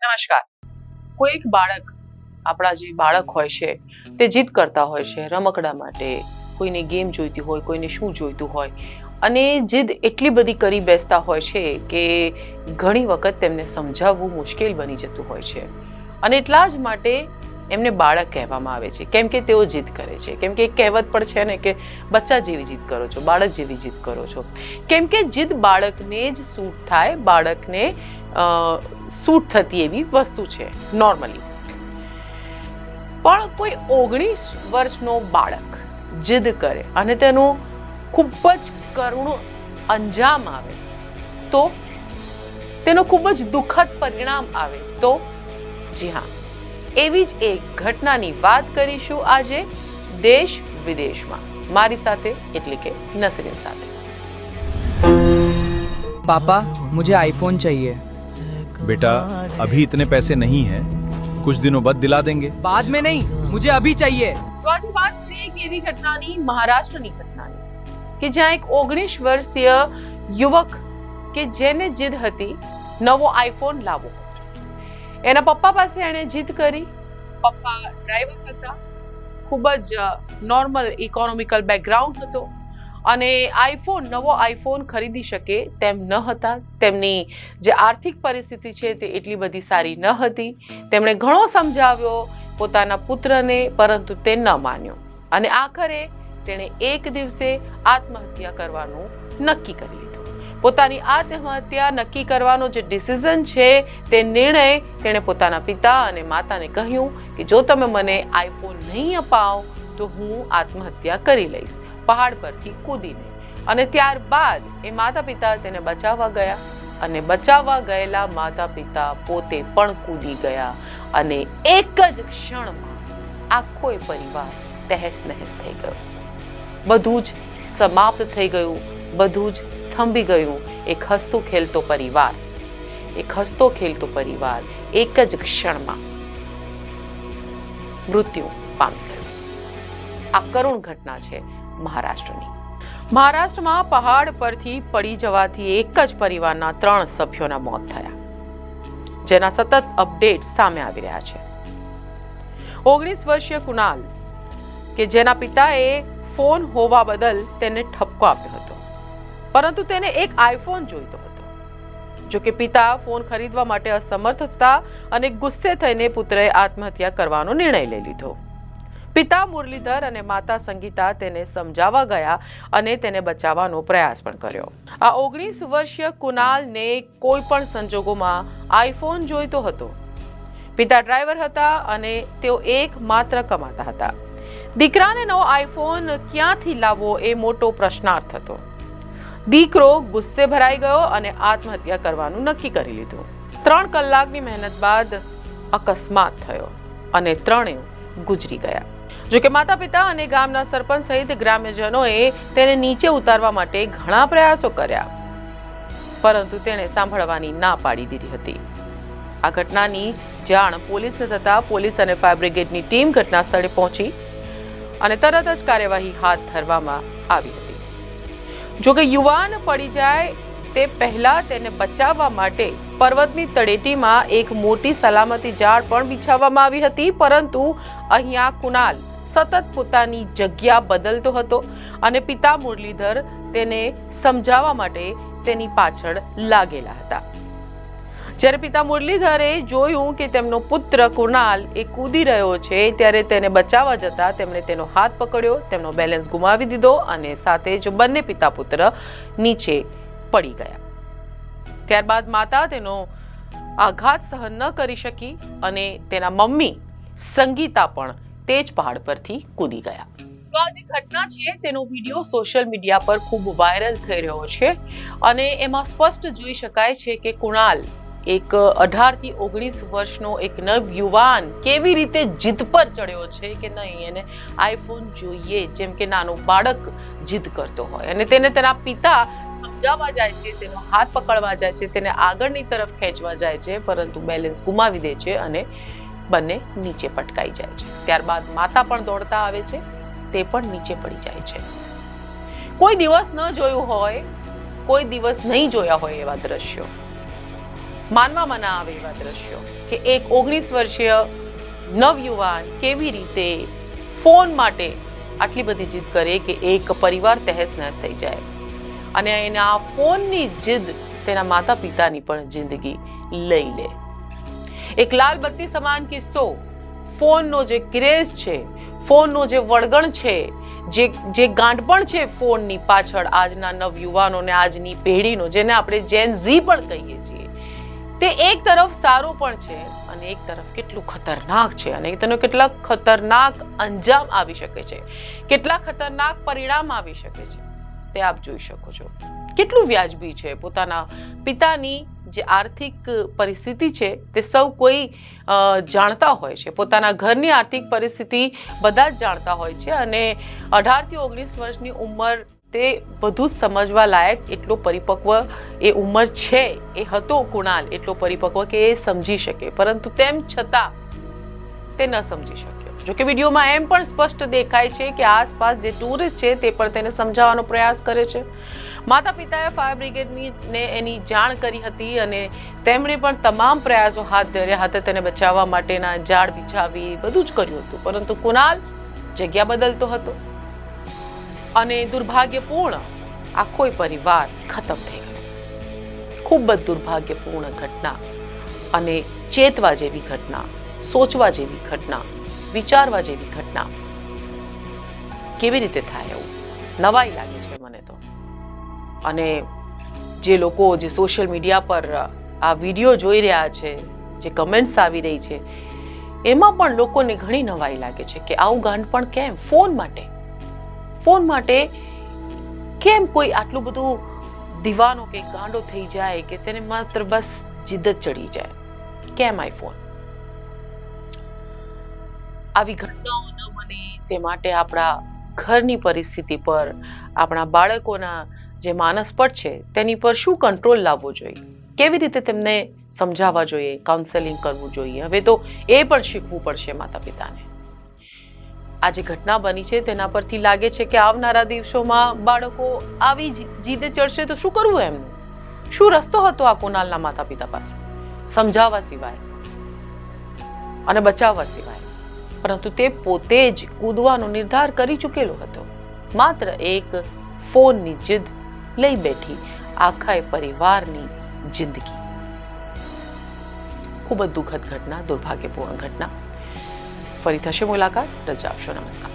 નમસ્કાર. કોઈ એક બાળક, આપણા જે બાળક હોય છે તે જીદ કરતા હોય છે રમકડા માટે, કોઈને ગેમ જોઈતી હોય, કોઈને શું જોઈતું હોય, અને જીદ એટલી બધી કરી બેસતા હોય છે કે ઘણી વખત તેમને સમજાવવું મુશ્કેલ બની જતું હોય છે. અને એટલા જ માટે એમને બાળક કહેવામાં આવે છે, કેમ કે તેઓ જીદ કરે છે. કેમ કે એક કહેવત પણ છે ને કે બચ્ચા જેવી જીદ કરો છો, બાળક જેવી જીદ કરો છો. કેમ કે જીદ બાળકને જ સૂટ થાય, બાળકને સૂટ થતી એવી વસ્તુ છે નોર્મલી. પણ કોઈ 19 વર્ષનો બાળક જીદ કરે અને તેનું ખૂબ જ કરુણ અંજામ આવે તો, તેનો ખૂબ જ દુઃખદ પરિણામ આવે તો, જી હા, એવી જ એક ઘટનાની વાત કરીશું આજે દેશ વિદેશમાં, મારી સાથે એટલે કે નસરીન સાથે. पापा मुझे आईफोन चाहिए. बेटा अभी इतने पैसे नहीं हैं, कुछ दिनों बाद दिला देंगे. बाद में नहीं, मुझे अभी चाहिए. તો આજે વાત કરીએ એક એવી ઘટનાની, મહારાષ્ટ્રની ઘટનાની, કે જ્યાં એક 19 વર્ષીય યુવક કે જેને જીદ હતી નવો આઈફોન લાવવો હતો. એના પપ્પા પાસે એણે જીદ કરી. પપ્પા ડ્રાઈવર હતા, ખૂબ જ નોર્મલ ઇકોનોમિકલ બેકગ્રાઉન્ડ હતો અને નવો આઈફોન ખરીદી શકે તેમ ન હતા. તેમની જે આર્થિક પરિસ્થિતિ છે તે એટલી બધી સારી ન હતી. તેમણે ઘણો સમજાવ્યો પોતાના પુત્રને, પરંતુ તે ન માન્યો અને આખરે તેણે એક દિવસે આત્મહત્યા કરવાનું નક્કી કરી લીધું. પોતાની આત્મહત્યા નક્કી કરવાનો જે ડિસિઝન છે તે નિર્ણય તેણે પોતાના પિતા અને માતાને કહ્યું કે જો તમે મને આઈફોન નહીં અપાવો તો હું આત્મહત્યા કરી લઈશ, પહાડ પરથી કૂદીને. અને ત્યારબાદ એ માતા પિતા તેને બચાવવા ગયા અને બચાવવા ગયેલા માતા પિતા પોતે પણ કૂદી ગયા અને એક જ ક્ષણમાં આખો એ પરિવાર તહેસ નહેસ થઈ ગયો. બધું જ સમાપ્ત થઈ ગયું, બધું જ થંભી ગયું. એક હસતો ખેલતો પરિવાર, એક હસતો ખેલતો પરિવાર એક જ ક્ષણમાં મૃત્યુ પામી ગયું. આ કરુણ ઘટના છે મહારાષ્ટ્રની. મહારાષ્ટ્રમાં પહાડ પરથી પડી જવાથી એક જ પરિવારના 3 સભ્યોના મોત થયા, જેના સતત અપડેટ સામે આવી રહ્યા છે. 19 વર્ષીય કુનાલ, કે જેના પિતાએ ફોન હોવા બદલ તેને ઠપકો આપ્યો હતો, પરંતુ તેને એક આઈફોન જોઈતો હતો. જો કે પિતા ફોન ખરીદવા માટે અસમર્થ હતા અને ગુસ્સે થઈને પુત્રએ આત્મહત્યા કરવાનો નિર્ણય લઈ લીધો. પિતા મુરલીધર અને માતા સંગીતા તેને સમજાવવા ગયા અને તેને બચાવવાનો પ્રયાસ પણ કર્યો. આ 19 વર્ષીય કુનાલને કોઈ પણ સંજોગોમાં આઈફોન જોઈતો હતો. પિતા ડ્રાઈવર હતા અને તેઓ એકમાત્ર કમાતા હતા. દીકરાને નવો આઈફોન ક્યાંથી લાવવો એ મોટો પ્રશ્નાર્થ હતો. દીકરો ગુસ્સે ભરાઈ ગયો અને આત્મહત્યા કરવાનું નક્કી કરી લીધું. 3 કલાકની મહેનત બાદ અકસ્માત થયો અને ત્રણેય ગુજરી ગયા. જોકે માતા પિતા અને ગામના સરપંચ સહિત ગ્રામ્યજનોએ તેને નીચે ઉતારવા માટે ઘણા પ્રયાસો કર્યા, પરંતુ તેણે સાંભળવાની ના પાડી દીધી હતી. આ ઘટનાની જાણ પોલીસને થતા પોલીસ અને ફાયર બ્રિગેડની ટીમ ઘટના સ્થળે પહોંચી અને તરત જ કાર્યવાહી હાથ ધરવામાં આવી હતી. જોકે યુવાન પડી જાય તે પહેલા તેને બચાવવા માટે પર્વતની તળેટીમાં એક મોટી સલામતી જાળ પણ બિછાવવામાં આવી હતી, પરંતુ અહીંયા કુનાલ સતત પોતાની જગ્યા બદલતો હતો અને પિતા મુરલીધર તેને સમજાવવા માટે તેની પાછળ લાગેલા હતા. જ્યારે પિતા મુરલીધરે જોયું કે તેમનો પુત્ર કુનાલ એ કૂદી રહ્યો છે, ત્યારે તેને બચાવવા જતા તેમણે તેનો હાથ પકડ્યો, તેમનો બેલેન્સ ગુમાવી દીધો અને સાથે જ બંને પિતા પુત્ર નીચે પડી ગયા. ત્યારબાદ માતા તેનો આઘાત સહન ન કરી શકી અને તેના મમ્મી સંગીતા પણ તે જ પહાડ પરથી કૂદી ગયા. તો આ જે ઘટના છે તેનો વિડીયો સોશિયલ મીડિયા પર ખૂબ વાયરલ થઈ રહ્યો છે અને એમાં સ્પષ્ટ જોઈ શકાય છે કે કુણાલ, એક 18 થી 19 વર્ષનો એક નવ યુવાન, કેવી રીતે જીદ પર ચડ્યો છે કે નહીં એને આઈફોન જોઈએ, જેમ કે નાનું બાળક જીદ કરતો હોય. અને તેને તેના પિતા સમજાવવા જાય છે, તેનો હાથ પકડવા જાય છે, તેને આગળની તરફ ખેંચવા જાય છે, પરંતુ બેલેન્સ ગુમાવી દે છે અને બંને નીચે પટકાઈ જાય છે. ત્યારબાદ માતા પણ દોડતા આવે છે, તે પણ નીચે પડી જાય છે. કોઈ દિવસ ન જોયું હોય, કોઈ દિવસ નહીં જોયા હોય એવા દ્રશ્યો, માનવામાં ના આવે એવા દ્રશ્યો કે એક 19 વર્ષીય નવયુવાન કેવી રીતે ફોન માટે આટલી બધી જીદ કરે કે એક પરિવાર તહેસ નહેસ થઈ જાય અને એના ફોનની જીદ તેના માતા પિતાની પણ જિંદગી લઈ લે. એક લાલ બત્તી સમાન કિસ્સો. ફોનનો જે ક્રેઝ છે, ફોનનો જે વળગણ છે, જે ગાંઠપણ છે ફોનની પાછળ આજના નવયુવાનોને, આજની પેઢીનો, જેને આપણે જેન ઝી પણ કહીએ છીએ, તે એક તરફ સારું પણ છે અને એક તરફ કેટલું ખતરનાક છે અને તેનો કેટલા ખતરનાક અંજામ આવી શકે છે, કેટલા ખતરનાક પરિણામ આવી શકે છે, તે આપ જોઈ શકો છો. કેટલું વ્યાજબી છે પોતાના પિતાની જે આર્થિક પરિસ્થિતિ છે તે સૌ કોઈ જાણતા હોય છે, પોતાના ઘરની આર્થિક પરિસ્થિતિ બધા જ જાણતા હોય છે અને 18 થી 19 વર્ષની ઉંમર તે બધું જ સમજવા લાયક એટલો પરિપક્વ એ ઉંમર છે, એ હતો કુણાલ એટલો પરિપક્વ કે એ સમજી શકે, પરંતુ તેમ છતાં તે ન સમજી શક્યો. જો કે વિડીયોમાં એમ પણ સ્પષ્ટ દેખાય છે કે આસપાસ જે ટુરિસ્ટ છે તે પણ તેને સમજાવવાનો પ્રયાસ કરે છે. માતા પિતાએ ફાયર બ્રિગેડને એની જાણ કરી હતી અને તેમણે પણ તમામ પ્રયાસો હાથ ધર્યા હતા તેને બચાવવા માટેના, ઝાડ બિછાવી બધું જ કર્યું હતું, પરંતુ કુણાલ જગ્યા બદલતો હતો અને દુર્ભાગ્યપૂર્ણ આખો પરિવાર ખતમ થઈ ગયો. ખૂબ જ દુર્ભાગ્યપૂર્ણ ઘટના અને ચેતવા જેવી ઘટના, સોચવા જેવી ઘટના, વિચારવા જેવી ઘટના. કેવી રીતે થાય એવું નવાઈ લાગે છે મને તો. અને જે લોકો જે સોશિયલ મીડિયા પર આ વિડીયો જોઈ રહ્યા છે, જે કમેન્ટ્સ આવી રહી છે, એમાં પણ લોકોને ઘણી નવાઈ લાગે છે કે આવું ગાંઠપણ કેમ? ફોન માટે કેમ કોઈ આટલું બધું દીવાનો કે ગાંડો થઈ જાય કે તેને માત્ર બસ જીદ જ ચડી જાય? કેમ આઈફોન? આવી ઘટનાઓ ન બને તે માટે આપણા ઘરની પરિસ્થિતિ પર, આપણા બાળકોના જે માનસપટ છે તેની પર શું કંટ્રોલ લાવવો જોઈએ, કેવી રીતે તેમને સમજાવવા જોઈએ, કાઉન્સેલિંગ કરવું જોઈએ. હવે તો એ પણ શીખવું પડશે માતા પિતાને. આ જે ઘટના બની છે તેના પરથી લાગે છે કે આવનારા દિવસોમાં બાળકો આવી જીદે ચડશે તો શું કરવું એમનું? શું રસ્તો હતો આ કુણાલના માતા પિતા પાસે સમજાવવા સિવાય અને બચાવવા સિવાય? પરંતુ તે પોતે જ કૂદવાનો નિર્ધાર કરી ચૂકેલો હતો. માત્ર એક ફોનની જીદ લઈ બેઠી આખા પરિવારની જિંદગી. ખૂબ જ દુઃખદ ઘટના, દુર્ભાગ્યપૂર્ણ ઘટના. ફરી થશે મુલાકાત. રજા આપશો. નમસ્કાર.